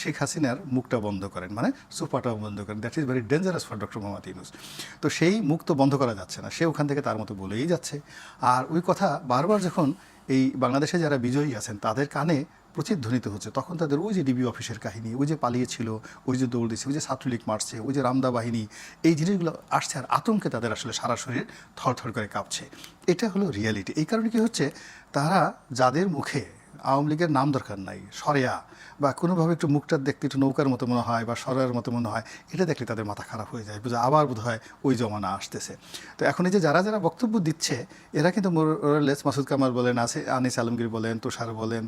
শেখ হাসিনার মুখটা বন্ধ করেন, মানে সোফাটা বন্ধ করেন। That is very dangerous for doctor Mohammad Yunus. তো সেই মুখ তো বন্ধ করা যাচ্ছে না, সে ওখান থেকে তার মতো বলেই যাচ্ছে। আর ওই কথা বারবার যখন এই বাংলাদেশে যারা বিজয়ী আছেন তাদের কানে প্রতিধ্বনিত হচ্ছে, তখন তাদের ওই যে ডিবি অফিসের কাহিনী, ওই যে পালিয়েছিল, ওই যে দৌড় দিচ্ছে, ওই যে ছাত্রলীগ মারছে, ওই যে রামদা বাহিনী, এই জিনিসগুলো আসছে আর আতঙ্কে তাদের আসলে সারা শরীর থরথর করে কাঁপছে। এটা হলো রিয়ালিটি। এই কারণে কি হচ্ছে, তারা যাদের মুখে আওয়ামী লীগের নাম দরকার নাই, সরেয়া বা কোনোভাবে একটু মুখটা দেখতে একটু নৌকার মতো মনে হয় বা সরেয়ার মতো মনে হয়, এটা দেখলে তাদের মাথা খারাপ হয়ে যায়, বুঝে আবার বোধ হয় ওই জমানা আসতেছে। তো এখন এই যে যারা যারা বক্তব্য দিচ্ছে এরা কিন্তু মোরলেস মাসুদ কামাল বলেন, আনিস আলমগীর বলেন, তুষার বলেন,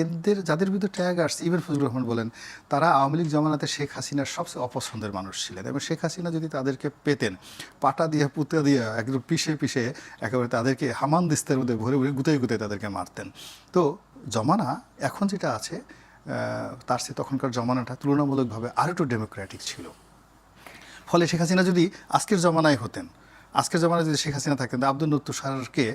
এদের যাদের বিরুদ্ধে ট্যাগ আসছে, ইভেন ফজলুর রহমান বলেন, তারা আওয়ামী লীগ জমানাতে শেখ হাসিনার সবচেয়ে অপছন্দের মানুষ ছিলেন। এবং শেখ হাসিনা যদি তাদেরকে পেতেন, পাটা দিয়ে পুঁতে দিয়ে একদম পিষে পিষে একেবারে তাদেরকে হামান দিস্তের মধ্যে ভরে ভরে গুতাই গুতাই তাদেরকে মারতেন। তো জমানা এখন যেটা আছে তার চেয়ে তখনকার জমানাটা তুলনামূলকভাবে আরও একটু ডেমোক্রেটিক ছিল। ফলে শেখ হাসিনা যদি আজকের জমানায় হতেন, আজকের জমানায় যদি শেখ হাসিনা থাকতেন, আব্দুল নূর তুষারকে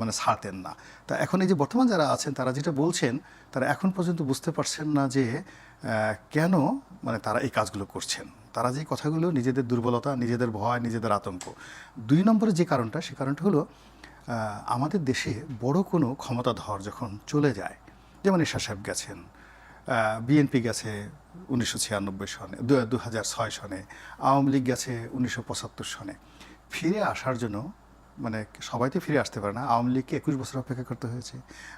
মানে ছাড়তেন না। তা এখন এই যে বর্তমান যারা আছেন তারা যেটা বলছেন, তারা এখন পর্যন্ত বুঝতে পারছেন না যে কেন মানে তারা এই কাজগুলো করছেন। তারা যে কথাগুলো নিজেদের দুর্বলতা, নিজেদের ভয়, নিজেদের আতঙ্ক। 2 নম্বরে যে কারণটা, সে কারণটা হলো আমাদের দেশে বড় কোনো ক্ষমতাধর যখন চলে যায়, যেমন এরশাদ সাহেব গেছেন, বিএনপি গেছে 1996 সনে, 2006 সনে, আওয়ামী লীগ গেছে 1975 সনে। ফিরে আসার জন্য মানে সবাই তো ফিরে আসতে পারে না। আওয়ামী লীগকে 21 বছর অপেক্ষা করতে হয়েছে,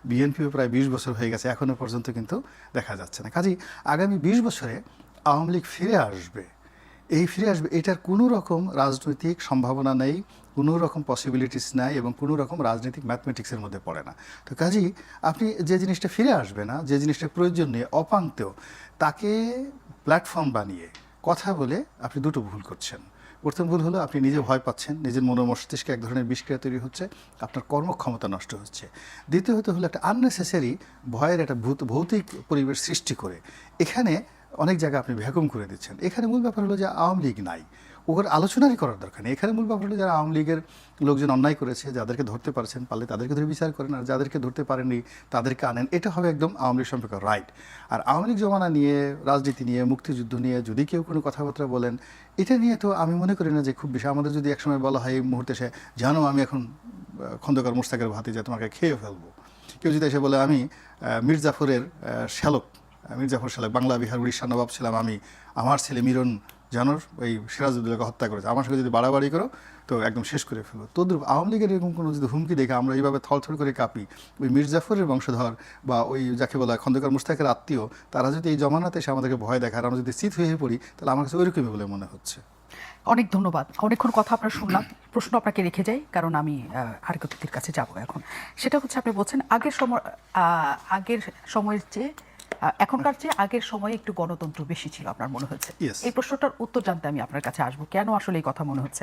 বিএনপিও প্রায় 20 বছর হয়ে গেছে, এখনও পর্যন্ত কিন্তু দেখা যাচ্ছে না। কাজেই আগামী 20 বছরে আওয়ামী লীগ ফিরে আসবে, ফিরে আসবে, এটার কোনো রকম রাজনৈতিক সম্ভাবনা নেই, কোনো রকম পসিবিলিটিস নাই এবং কোনো রকম রাজনৈতিক ম্যাথমেটিক্সের মধ্যে পড়ে না। তো কাজেই আপনি যে জিনিসটা ফিরে আসবে না, যে জিনিসটা প্রয়োজন নেই, অপাঙ্ক্তেও, তাকে প্ল্যাটফর্ম বানিয়ে কথা বলে আপনি দুটো ভুল করছেন। প্রথম ভুল হলো আপনি নিজে ভয় পাচ্ছেন, নিজের মস্তিষ্কে এক ধরনের বিষক্রিয়া তৈরি হচ্ছে, আপনার কর্মক্ষমতা নষ্ট হচ্ছে। দ্বিতীয়ত হলো একটা আননেসেসারি ভয়ের একটা ভৌতিক পরিবেশ সৃষ্টি করে এখানে অনেক জায়গায় আপনি ভ্যাকুম করে দিচ্ছেন। এখানে মূল ব্যাপার হলো যে আওয়ামী লীগ নাই, ওর আলোচনারই করার দরকার নেই। এখানে মূল ব্যাপার হলো যারা আওয়ামী লীগের লোকজন অন্যায় করেছে, যাদেরকে ধরতে পারছেন, পারলে তাদেরকে ধরে বিচার করেন, আর যাদেরকে ধরতে পারেননি তাদেরকে আনেন। এটা হবে একদম আওয়ামী লীগ সম্পর্কে রাইট। আর আওয়ামী লীগ জমানা নিয়ে, রাজনীতি নিয়ে, মুক্তিযুদ্ধ নিয়ে যদি কেউ কোনো কথাবার্তা বলেন, এটা নিয়ে তো আমি মনে করি না যে খুব বেশি। আমাদের যদি একসময় বলা হয় এই মুহূর্তে সে জানো আমি এখন খন্দকার মোশতাকের ভাতিজা, তোমাকে খেয়ে ফেলবো, কেউ যদি এসে বলে আমি মীর জাফরের শ্যালক, মীর জাফর শ্যালক, বাংলা বিহার উড়িষ্যার নবাব ছিলাম আমি, আমার ছেলে মিরন জানোর ওই সিরাজউদ্দৌলাকে হত্যা করেছে, আমার সঙ্গে যদি বাড়াবাড়ি করো তো একদম শেষ করে ফেলো। তোদের আওয়ামী লীগের এরকম কোনো যদি হুমকি দেখে আমরা এইভাবে থরথর করে কাঁপি, ওই মীর জাফরের বংশধর বা ওই যাকে বলা খন্দকার মোশতাকের আত্মীয়, তারা যদি এই জমানাতে এসে আমাদেরকে ভয় দেখায় আর আমরা যদি চিত হয়ে পড়ি, তাহলে আমার কাছে ওইরকমই বলে মনে হচ্ছে। অনেক ধন্যবাদ। অনেকক্ষণ কথা আপনার শুনলাম, প্রশ্ন আপনাকে রেখে যাই কারণ আমি আরেক অতিথির কাছে যাব এখন। সেটা হচ্ছে আপনি বলছেন আগের সময়ের চেয়ে এখনকার চেয়ে আগের সময়ে একটু গণতন্ত্র বেশি ছিল আপনার মনে হচ্ছে। এই প্রশ্নটার উত্তর জানতে আমি আপনার কাছে আসবো, কেন আসলে এই কথা মনে হচ্ছে।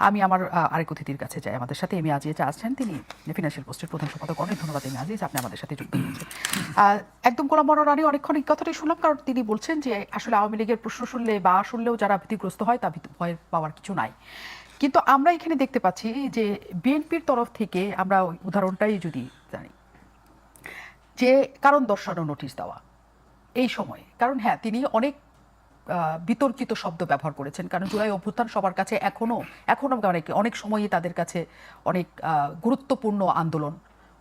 আমি আমার আরেক অতিথির কাছে যাই। আমাদের সাথে এমি আজিজ আছেন, তিনি ফিনান্সিয়াল পোস্টের প্রধান সম্পাদক। অনেক ধন্যবাদ এমি আজিজ, আপনি আমাদের সাথে যুক্ত হয়েছেন। একদম গোলাম মনোয়ার অনেকক্ষণ এই কথাটাই শুনলাম, কারণ তিনি বলছেন যে আসলে আওয়ামী লীগের প্রশ্ন শুনলে বা শুনলেও যারা ভীতিগ্রস্ত হয় তা ভয় পাওয়ার কিছু নাই। কিন্তু আমরা এখানে দেখতে পাচ্ছি যে বিএনপির তরফ থেকে আমরা উদাহরণটাই যদি জানি, যে কারণ দর্শানো নোটিশ দেওয়া এই সময়ে, কারণ হ্যাঁ তিনি অনেক বিতর্কিত শব্দ ব্যবহার করেছেন, কারণ জুলাই অভ্যুত্থান সবার কাছে এখনো অনেক সময়ই তাদের কাছে অনেক গুরুত্বপূর্ণ আন্দোলন,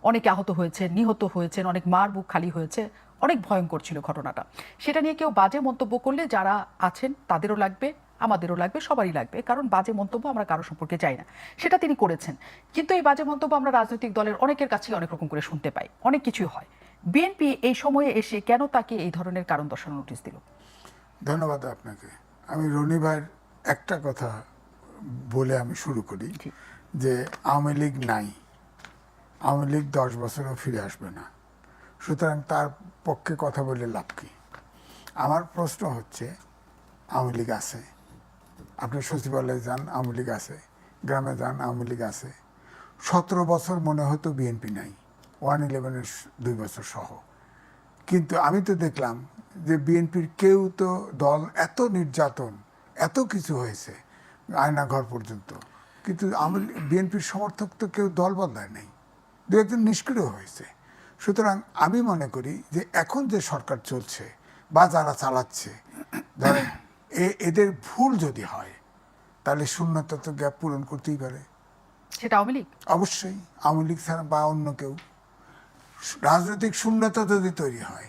অনেকে আহত হয়েছেন, নিহত হয়েছেন, অনেক মার বুক খালি হয়েছে, অনেক ভয়ঙ্কর ছিল ঘটনাটা। সেটা নিয়ে কেউ বাজে মন্তব্য করলে যারা আছেন তাদেরও লাগবে, আমাদেরও লাগবে, সবারই লাগবে, কারণ বাজে মন্তব্য আমরা কারো সম্পর্কে চাই না। সেটা তিনি করেছেন, কিন্তু এই বাজে মন্তব্য আমরা রাজনৈতিক দলের অনেকের কাছেই অনেক রকম করে শুনতে পাই, অনেক কিছুই হয়। বিএনপি এই সময়ে এসে কেন তাকে এই ধরনের কারণ দর্শানো নোটিশ দিল? ধন্যবাদ আপনাকে। আমি রনি ভাইয়ের একটা কথা বলে আমি শুরু করি, যে আওয়ামী লীগ নাই, আওয়ামী লীগ 10 বছরও ফিরে আসবে না, সুতরাং তার পক্ষে কথা বলে লাভ কি? আমার প্রশ্ন হচ্ছে, আওয়ামী লীগ আছে, আপনি সচিবালয়ে যান আওয়ামী লীগ আছে, গ্রামে যান আওয়ামী লীগ আছে। 17 বছর মনে হতো বিএনপি নাই, 1/11-এর 2 বছর সহ। কিন্তু আমি তো দেখলাম যে বিএনপির কেউ তো দল, এত নির্যাতন, এত কিছু হয়েছে আয়নাঘর পর্যন্ত, কিন্তু বিএনপির সমর্থক তো কেউ দল বদলায় নেই, 2-1 জন নিষ্ক্রিয় হয়েছে। সুতরাং আমি মনে করি যে এখন যে সরকার চলছে বা যারা চালাচ্ছে, ধরেন এদের ভুল যদি হয় তাহলে শূন্যতা তো গ্যাপ পূরণ করতেই পারে। সেটা আওয়ামী লীগ অবশ্যই আওয়ামী লীগ ছাড়া বা অন্য কেউ। রাজনৈতিক শূন্যতা যদি তৈরি হয়,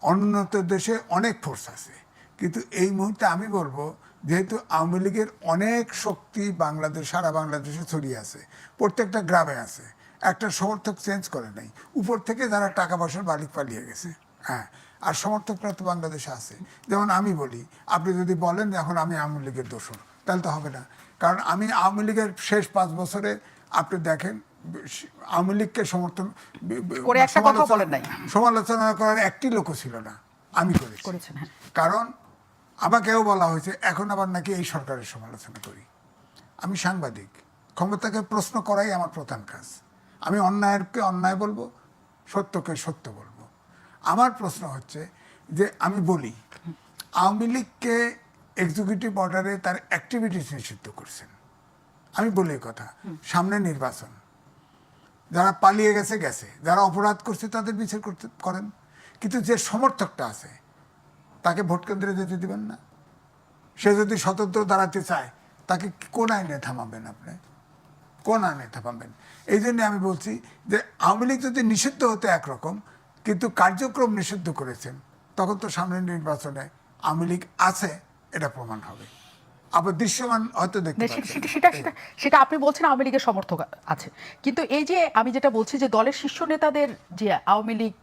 অন্যত দেশে অনেক ফোর্স আছে, কিন্তু এই মুহূর্তে আমি বলবো যেহেতু আওয়ামী লীগের অনেক শক্তি বাংলাদেশ, সারা বাংলাদেশে ছড়িয়ে আছে, প্রত্যেকটা গ্রামে আছে, একটা সমর্থক চেঞ্জ করে নাই, উপর থেকে যারা টাকা পয়সার মালিক পালিয়ে গেছে, হ্যাঁ, আর সমর্থকরা তো বাংলাদেশে আছে। যেমন আমি বলি, আপনি যদি বলেন এখন আমি আওয়ামী লীগের দোষর, তাহলে তো হবে না, কারণ আমি আওয়ামী লীগের শেষ 5 বছরে আপনি দেখেন আওয়ামী লীগকে সমর্থন করে একটা কথা বলেন নাই, সমালোচনা করার একটি লোকও ছিল না, আমি করেছেন, হ্যাঁ। কারণ আমাকেও বলা হয়েছে এখন আবার নাকি এই সরকারের সমালোচনা করি। আমি সাংবাদিক, ক্ষমতাকে প্রশ্ন করাই আমার প্রধান কাজ। আমি অন্যায়কে অন্যায় বলবো, সত্যকে সত্য বলবো। আমার প্রশ্ন হচ্ছে যে আমি বলি আওয়ামী লীগকে এক্সিকিউটিভ অর্ডারে তার অ্যাক্টিভিটিস নিষিদ্ধ করছেন। আমি বলি কথা, সামনে নির্বাচন, যারা পালিয়ে গেছে গেছে, যারা অপরাধ করছে তাদের বিচার করেন, কিন্তু যে সমর্থকটা আছে তাকে ভোট কেন্দ্রে যেতে দিবেন না। সে যদি স্বতন্ত্র দাঁড়াতে চায় তাকে কোন আইনে থামাবেন? আপনি কোন আইনে থামাবেন? এই জন্য আমি বলছি যে আওয়ামী লীগ যদি নিষিদ্ধ হতে একরকম, কিন্তু কার্যক্রম নিষিদ্ধ করেছেন, তখন তো সামনের নির্বাচনে আওয়ামী লীগ আছে এটা প্রমাণ হবে। আবার দৃশ্যমান হয়তো দেখতে পাচ্ছেন। সেটা আপনি বলছেন আওয়ামী লীগের সমর্থক আছে, কিন্তু এই যে আমি যেটা বলছি যে দলের শীর্ষ নেতাদের যে আওয়ামী লীগ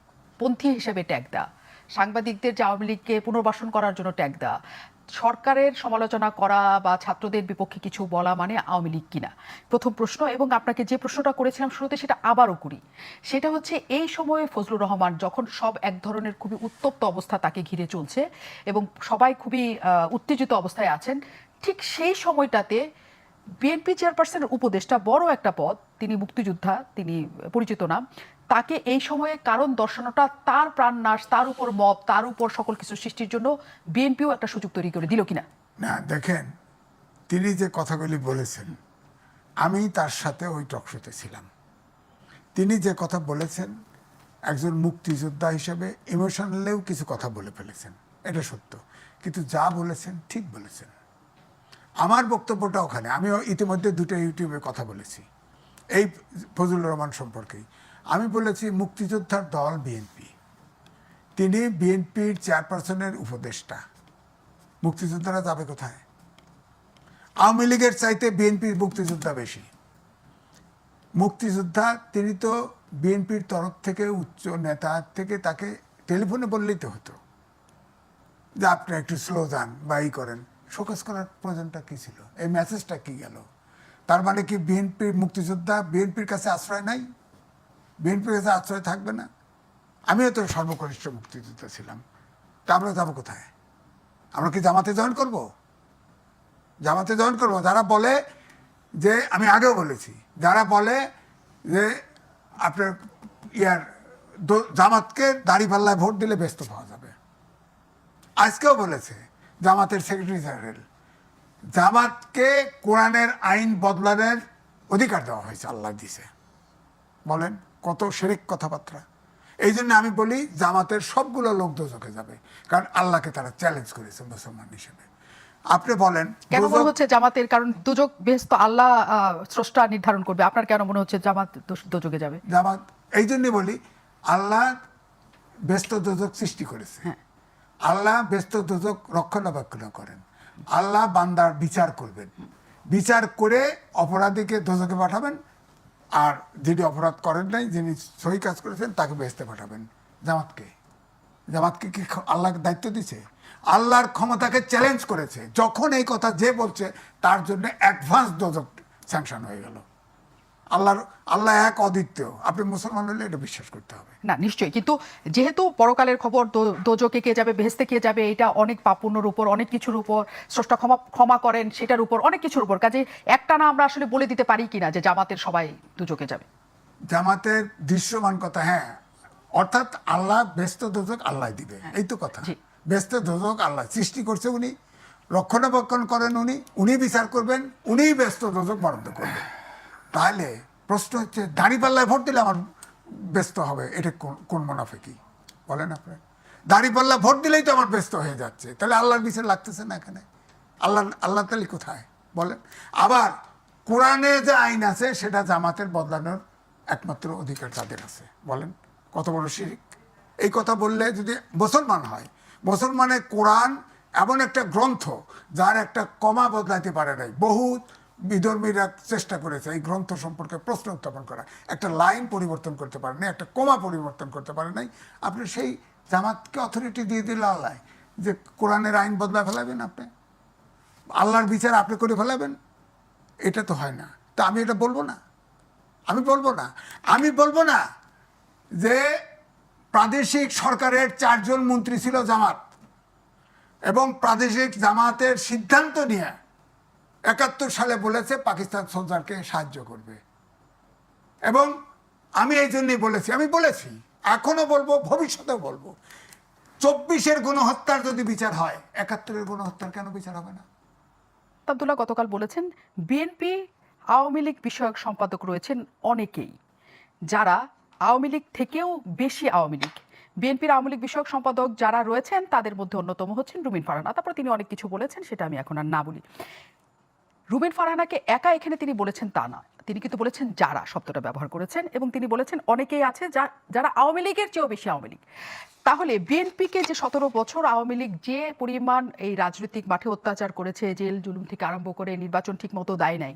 পন্থী হিসেবে ট্যাগ দেওয়া, সাংবাদিকদের যে আওয়ামী লীগকে পুনর্বাসন করার জন্য ট্যাগ দেওয়া, সরকারের সমালোচনা করা বা ছাত্রদের বিপক্ষে কিছু বলা মানে আওয়ামী লীগ কিনা, প্রথম প্রশ্ন। এবং আপনাকে যে প্রশ্নটা করেছিলাম শুরুতে সেটা আবারও করি, সেটা হচ্ছে এই সময়ে ফজলুর রহমান যখন সব এক ধরনের খুবই উত্তপ্ত অবস্থা তাকে ঘিরে চলছে এবং সবাই খুবই উত্তেজিত অবস্থায় আছেন, ঠিক সেই সময়টাতে বিএনপি চেয়ারপারসনের উপদেষ্টা, বড় একটা পদ, তিনি মুক্তিযোদ্ধা, তিনি পরিচিত নাম, তাকে এই সময়ে কারণ দর্শানোটা তার প্রাণনাশ, তার উপর মব, তার উপর সকল কিছু সৃষ্টির জন্য বিএনপিও একটা সুযোগ তৈরি করে দিল কিনা? না, দেখেন তিনি যে কথাগুলি বলেছেন, আমি তার সাথে ওই টকশোতে ছিলাম। তিনি যে কথা বলেছেন, একজন মুক্তিযোদ্ধা হিসেবে ইমোশনালেও কিছু কথা বলে ফেলেছেন, এটা সত্য, কিন্তু যা বলেছেন ঠিক বলেছেন। আমার বক্তব্যটা ওখানে, আমি ইতিমধ্যে 2টা ইউটিউবে কথা বলেছি এই ফজলুর রহমান সম্পর্কেই। আমি বলেছি মুক্তিযোদ্ধার দল বিএনপি, তিনি বিএনপির চেয়ারপারসনের উপদেষ্টা, মুক্তিযোদ্ধারা যাবে কোথায়? আওয়ামী লীগের চাইতে বিএনপির মুক্তিযোদ্ধা বেশি। মুক্তিযোদ্ধা তিনি তো বিএনপির তরফ থেকে উচ্চ নেতা থেকে তাকে টেলিফোনে বললেই তো হতো যে আপনি একটু স্লো যান বা ই করেন, শোকজ করার প্রয়োজনটা কী ছিল? এই মেসেজটা কি গেল? তার মানে কি বিএনপির মুক্তিযোদ্ধা বিএনপির কাছে আশ্রয় নাই? বিএনপির কাছে আশ্রয় থাকবে না? আমিও তো সর্বকনিষ্ঠ মুক্তিযোদ্ধা ছিলাম, তা আমরা যাবো কোথায়? আমরা কি জামাতে জয়েন করব? জামাতে জয়েন করবো? যারা বলে যে, আমি আগেও বলেছি, যারা বলে যে আপনার জামাতকে দাঁড়িপাল্লায় ভোট দিলে ব্যস্ত পাওয়া যাবে, আজকেও বলেছে জামাতের সেক্রেটারি জেনারেল, জামাতকে কোরআনের আইন বদলানোর অধিকার দেওয়া হয়েছে, আল্লাহ দিছে। বলেন কত শিরক কথাবার্তা! এই জন্য আমি বলি জামাতের সবগুলো লোক দোজখে যাবে, কারণ আল্লাহকে তারা চ্যালেঞ্জ করেছে মুসলমান হিসেবে। আপনি বলেন কেন মনে হচ্ছে জামাতের, কারণ দুজক বেহেশত আল্লাহ স্রষ্টা নির্ধারণ করবে, আপনার কেন মনে হচ্ছে জামাত দোজকে যাবে? জামাত এই জন্য বলি, আল্লাহ ব্যস্ত দোজক সৃষ্টি করেছে, আল্লাহ ব্যস্ত দোজক রক্ষণাবেক্ষণ করেন, আল্লাহ বান্দার বিচার করবেন, বিচার করে অপরাধীকে দোজকে পাঠাবেন, আর যিনি অপরাধ করেন নাই, যিনি সহি কাজ করেছেন তাকে বেহেশতে পাঠাবেন। জামাতকে কি আল্লাহর দায়িত্ব দিছে? আল্লাহর ক্ষমতাকে চ্যালেঞ্জ করেছে। যখন এই কথা যে বলছে তার জন্য অ্যাডভান্স দোজক স্যাংশন হয়ে গেল। আল্লাহ এক, অদ্বিতীয়। আপনি মুসলমান হলে এটা বিশ্বাস করতে হবে। না, নিশ্চয়ই, কিন্তু যেহেতু পরকালের খবর, দোজকে কে যাবে, বেহেশতে কে যাবে, এটা অনেক পাপুন্যর উপর, অনেক কিছুর উপর, স্রষ্টা ক্ষমা করেন সেটার উপর, অনেক কিছুর উপর, কাজে একটা না আমরা আসলে বলে দিতে পারি কিনা যে জামাতের সবাই দোজকে যাবে। জামাতের দৃশ্যমান কথা, হ্যাঁ, অর্থাৎ আল্লাহ ব্যস্ত দোজক আল্লাহ দিবে, এই তো কথা। ব্যস্ত দোজক আল্লাহ সৃষ্টি করছে, উনি রক্ষণাবেক্ষণ করেন, উনি বিচার করবেন, উনিই ব্যস্ত দোজক বরাদ্দ করবেন। তাহলে প্রশ্ন হচ্ছে দাঁড়িপাল্লায় ভোট দিলে আমার ব্যস্ত হবে, এটা কোন মুনাফিকি বলেন আপনি? দাঁড়িপাল্লা ভোট দিলেই তো আমার ব্যস্ত হয়ে যাচ্ছে, তাহলে আল্লাহর বিচার লাগতেছে না এখানে? আল্লাহ তাহলে কোথায় বলেন? আবার কোরআনে যে আইন আছে সেটা জামাতের বদলানোর একমাত্র অধিকার তাদের আছে। বলেন কত বড় শিরক! এই কথা বললে যদি মুসলমান হয়, মুসলমানের কোরআন এমন একটা গ্রন্থ যার একটা কমা বদলাতে পারে নাই। বহু বিধর্মীরা চেষ্টা করেছে এই গ্রন্থ সম্পর্কে প্রশ্ন উত্থাপন করা, একটা লাইন পরিবর্তন করতে পারে নাই, একটা কমা পরিবর্তন করতে পারে নাই। আপনি সেই জামাতকে অথরিটি দিয়ে দিল আল্লাহ যে কোরআনের আইন বদলা ফেলাবেন, আপনি আল্লাহর বিচার আপনি করে ফেলাবেন? এটা তো হয় না। তা আমি এটা বলবো না, আমি বলবো না যে প্রাদেশিক সরকারের 4 জন মন্ত্রী ছিল জামাত, এবং প্রাদেশিক জামাতের সিদ্ধান্ত নিয়ে 71 সালে বলেছে পাকিস্তান সোলজারকে সাহায্য করবে। এবং আমি এই জন্যই বলেছি, এখনো বলবো, ভবিষ্যতেও বলবো, 24-এর গণহত্যার যদি বিচার হয়, 71-এর গণহত্যার কেন বিচার হবে না? আব্দুল্লাহ গতকাল বলেছেন বিএনপি আওয়ামী লীগ বিষয়ক সম্পাদক রয়েছেন অনেকেই, যারা আওয়ামী লীগ থেকেও বেশি আওয়ামী লীগ। বিএনপির আওয়ামী লীগ বিষয়ক সম্পাদক যারা রয়েছেন তাদের মধ্যে অন্যতম হচ্ছেন রুমিন ফারহানা। তারপর তিনি অনেক কিছু বলেছেন, সেটা আমি এখন আর না বলি। রুমিন ফারহানাকে একা এখানে তিনি বলেছেন তা না, তিনি কিন্তু বলেছেন যারা শব্দটা ব্যবহার করেছেন, এবং তিনি বলেছেন অনেকেই আছে যারা আওয়ামী লীগের চেয়েও বেশি আওয়ামী লীগ। তাহলে বিএনপিকে যে 17 বছর আওয়ামী লীগ যে পরিমাণ এই রাজনৈতিক মাঠে অত্যাচার করেছে, জেল জুলুম থেকে আরম্ভ করে নির্বাচন ঠিক মতো দেয় নাই,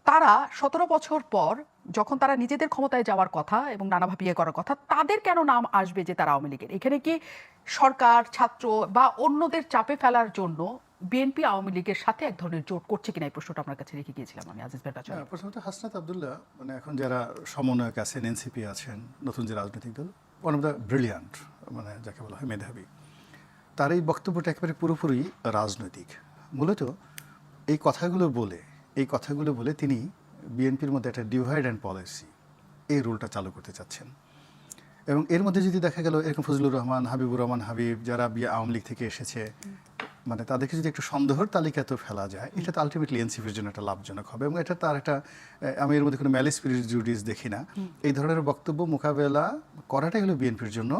তারা 17 বছর পর যখন তারা নিজেদের ক্ষমতায় যাওয়ার কথা এবং নানাভাবে ইয়ে করার কথা, তাদের কেন নাম আসবে যে তারা আওয়ামী লীগের? এখানে কি সরকার, ছাত্র বা অন্যদের চাপে ফেলার জন্য বিএনপি আওয়ামী লীগের সাথে এক ধরনের জোট করছে কিনা, এই প্রশ্নটা আপনার কাছে রেখে গিয়েছিলাম আমি আজিজ ভাইয়ের কাছে। প্রথমত হাসনাত আব্দুল্লাহ, মানে এখন যারা সমন্বয়ক আছেন, এনসিপি আছেন, নতুন যে রাজনৈতিক দল, ওয়ান অফ দ্য ব্রিলিয়ান্ট, মানে যাকে বলা হয় মেধাবী, তার এই বক্তব্যটা একেবারে পুরোপুরি রাজনৈতিক। মূলত এই কথাগুলো বলে তিনি বিএনপির মধ্যে একটা ডিভাইড অ্যান্ড পলিসি, এই রুলটা চালু করতে চাচ্ছেন। এবং এর মধ্যে যদি দেখা গেল এরকম ফজলুর রহমান, হাবিবুর রহমান হাবিব, যারা আওয়ামী লীগ থেকে এসেছে, মানে তাদেরকে যদি একটু সন্দেহের তালিকাতেও ফেলা যায়, এটা তো আলটিমেটলি এনসিপির জন্য একটা লাভজনক হবে। এবং এটা তার একটা, আমি এর মধ্যে কোনো ম্যালিস প্রিজুডিস দেখি না। এই ধরনের বক্তব্য মোকাবেলা করাটাই হলো বিএনপির জন্য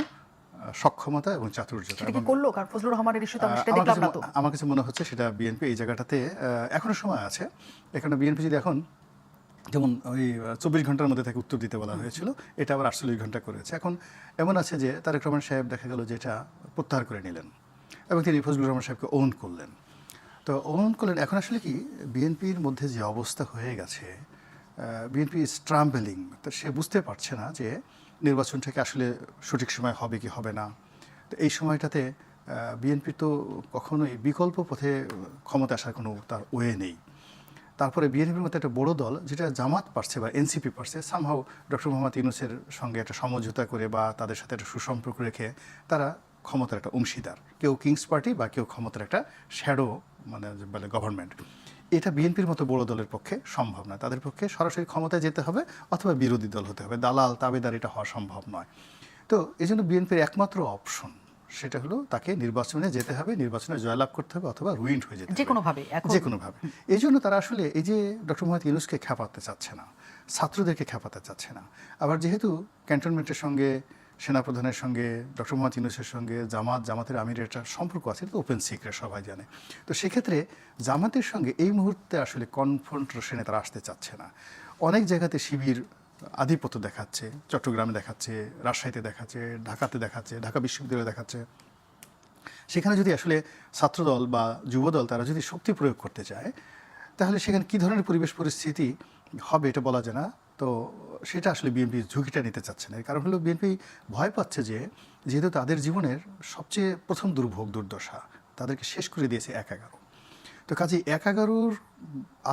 সক্ষমতা এবং চাতুর্যতা। করলো কারণ ফজলুর রহমানের ইস্যুতে আমি সেটা দেখলাম না। তো আমার কাছে মনে হচ্ছে সেটা বিএনপি এই জায়গাটাতে এখনো সময় আছে। এখানে বিএনপি যদি এখন, যেমন ওই 24 ঘন্টার মধ্যে তাকে উত্তর দিতে বলা হয়েছিল, এটা আবার 48 ঘন্টা করেছে। এখন এমন আছে যে তারেক রহমান সাহেব দেখা গেল যে এটা প্রত্যাহার করে নিলেন এবং তিনি ফজলুর রহমান সাহেবকে ওন করলেন। তো ওন করলেন, এখন আসলে কি বিএনপির মধ্যে যে অবস্থা হয়ে গেছে, বিএনপি স্ট্রাম্বেলিং, তো সে বুঝতে পারছে না যে নির্বাচনটাকে আসলে সঠিক সময় হবে কি হবে না। তো এই সময়টাতে বিএনপি তো কখনোই বিকল্প পথে ক্ষমতা আসার কোনো তার ওয়ে নেই। তারপরে বিএনপির মধ্যে একটা বড় দল, যেটা জামাত পারছে বা এনসিপি পারছে, সামহাও ডক্টর মোহাম্মদ ইউনূসের সঙ্গে একটা সমঝোতা করে বা তাদের সাথে একটা সুসম্পর্ক রেখে তারা ক্ষমতার একটা অংশীদার, কেউ কিংস পার্টি বা কেউ ক্ষমতার একটা শ্যাডো, মানে বলে গভর্নমেন্ট। এটা বিএনপির মতো বড় দলের পক্ষে সম্ভব না। তাদের পক্ষে সরাসরি ক্ষমতায় যেতে হবে অথবা বিরোধী দল হতে হবে, দালাল তাবেদার এটা হওয়া সম্ভব নয়। তো এই জন্য বিএনপির একমাত্র অপশন সেটা হলো তাকে নির্বাচনে যেতে হবে, নির্বাচনে জয়লাভ করতে হবে অথবা রুইন্ড হয়ে যেতে হবে যে কোনোভাবে। এই জন্য তারা আসলে এই যে ডক্টর মোহাম্মদ ইউনূসকে খেপাতে চাচ্ছে না, ছাত্রদেরকে খেপাতে চাচ্ছে না। আবার যেহেতু ক্যান্টনমেন্টের সঙ্গে, সেনাপ্রধানের সঙ্গে, ডক্টর মোহাম্মদ ইউনূসের সঙ্গে জামাতের আমিরের একটা সম্পর্ক আছে, তো ওপেন সিক্রেট, সবাই জানে। তো সেক্ষেত্রে জামাতের সঙ্গে এই মুহূর্তে আসলে কনফ্রন্টেশনে তারা আসতে চাচ্ছে না। অনেক জায়গাতে শিবির আধিপত্য দেখাচ্ছে, চট্টগ্রামে দেখাচ্ছে, রাজশাহীতে দেখাচ্ছে, ঢাকাতে দেখাচ্ছে, ঢাকা বিশ্ববিদ্যালয়ে দেখাচ্ছে। সেখানে যদি আসলে ছাত্রদল বা যুবদল তারা যদি শক্তি প্রয়োগ করতে চায়, তাহলে সেখানে কী ধরনের পরিবেশ পরিস্থিতি হবে এটা বলা যায় না। তো সেটা আসলে বিএনপি ঝুঁকিটা নিতে চাচ্ছে না। কারণ হলো বিএনপি ভয় পাচ্ছে যে যেহেতু তাদের জীবনের সবচেয়ে প্রথম দুর্ভোগ, দুর্দশা তাদেরকে শেষ করে দিয়েছে 1/11। তো কাজে 1/11-র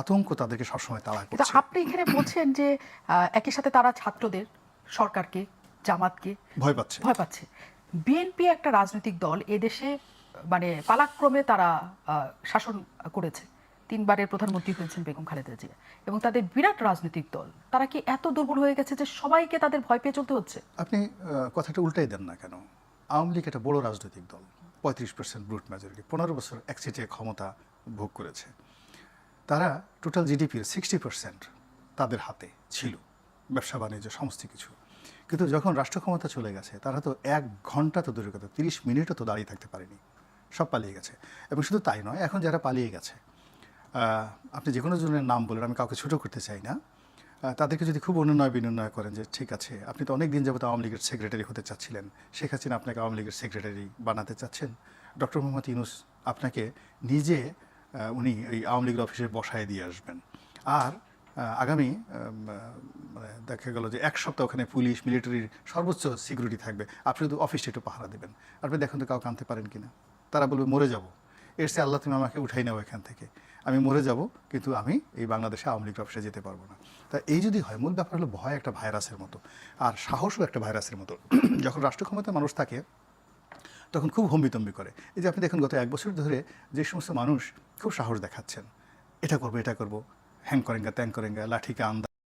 আতঙ্ক তাদেরকে সবসময় তাড়া করছে। আপনি এখানে বলছেন যে একই সাথে তারা ছাত্রদের, সরকারকে, জামাতকে ভয় পাচ্ছে। বিএনপি একটা রাজনৈতিক দল, এদেশে মানে পালাক্রমে তারা শাসন করেছে, 3 বারের প্রধানমন্ত্রী হয়েছেন বেগম খালেদা জিয়া, এবং তাদের বিরাট রাজনৈতিক দল, তারা কি এত দুর্বল হয়ে গেছে যে সবাইকে তাদের ভয় পেয়ে চলতে হচ্ছে? আপনি কথাটা উল্টাই দেন না কেন? আওয়ামী লীগ একটা বড় রাজনৈতিক দল, 35% ব্রুট মেজরিটি, 15 বছর একচেটিয়া ক্ষমতা ভোগ করেছে। তারা টোটাল জিডিপির 60% তাদের হাতে ছিল, ব্যবসা বাণিজ্য সমস্ত কিছু। কিন্তু যখন রাষ্ট্র ক্ষমতা চলে গেছে তারা তো 1 ঘন্টা তো দূরের কথা 30 মিনিটও তো দাঁড়িয়ে থাকতে পারেনি, সব পালিয়ে গেছে। এবং শুধু তাই নয়, এখন যারা পালিয়ে গেছে আপনি যে কোনো জনের নাম বলেন, আমি কাউকে ছোটো করতে চাই না, তাদেরকে যদি খুব অনুনয় বিনয় করেন যে ঠিক আছে আপনি তো অনেক দিন যাবত আওয়ামী লীগের সেক্রেটারি হতে চাচ্ছিলেন, শেখ হাসিনা আপনাকে আওয়ামী লীগের সেক্রেটারি বানাতে চাচ্ছেন, ডক্টর মোহাম্মদ ইউনূস আপনাকে নিজে উনি এই আওয়ামী লীগের অফিসে বসায় দিয়ে আসবেন, আর আগামী মানে দেখা গেল যে 1 সপ্তাহ ওখানে পুলিশ মিলিটারির সর্বোচ্চ সিকিউরিটি থাকবে, আপনি শুধু অফিসটা একটু পাহারা দেবেন, আপনি দেখুন তো কাউকে আনতে পারেন কিনা। তারা বলবে মরে যাব, এর চেয়ে আল্লাহ তুমি আমাকে উঠাই নাও এখান থেকে, আমি মরে যাব কিন্তু আমি এই বাংলাদেশে আওয়ামী লীগ অফিসে যেতে পারবো না। তা এই যদি হয়, মূল ব্যাপার হলো ভয় একটা ভাইরাসের মতো, আর সাহসও একটা ভাইরাসের মতো। যখন রাষ্ট্র ক্ষমতায় মানুষ থাকে তখন খুব হম্বিতম্বি করে। এই যে আপনি দেখুন গত 1 বছর ধরে যে সমস্ত মানুষ খুব সাহস দেখাচ্ছেন, এটা করবো হ্যাং করেঙ্গা ত্যাং করেঙ্গা লাঠিকে আন্দা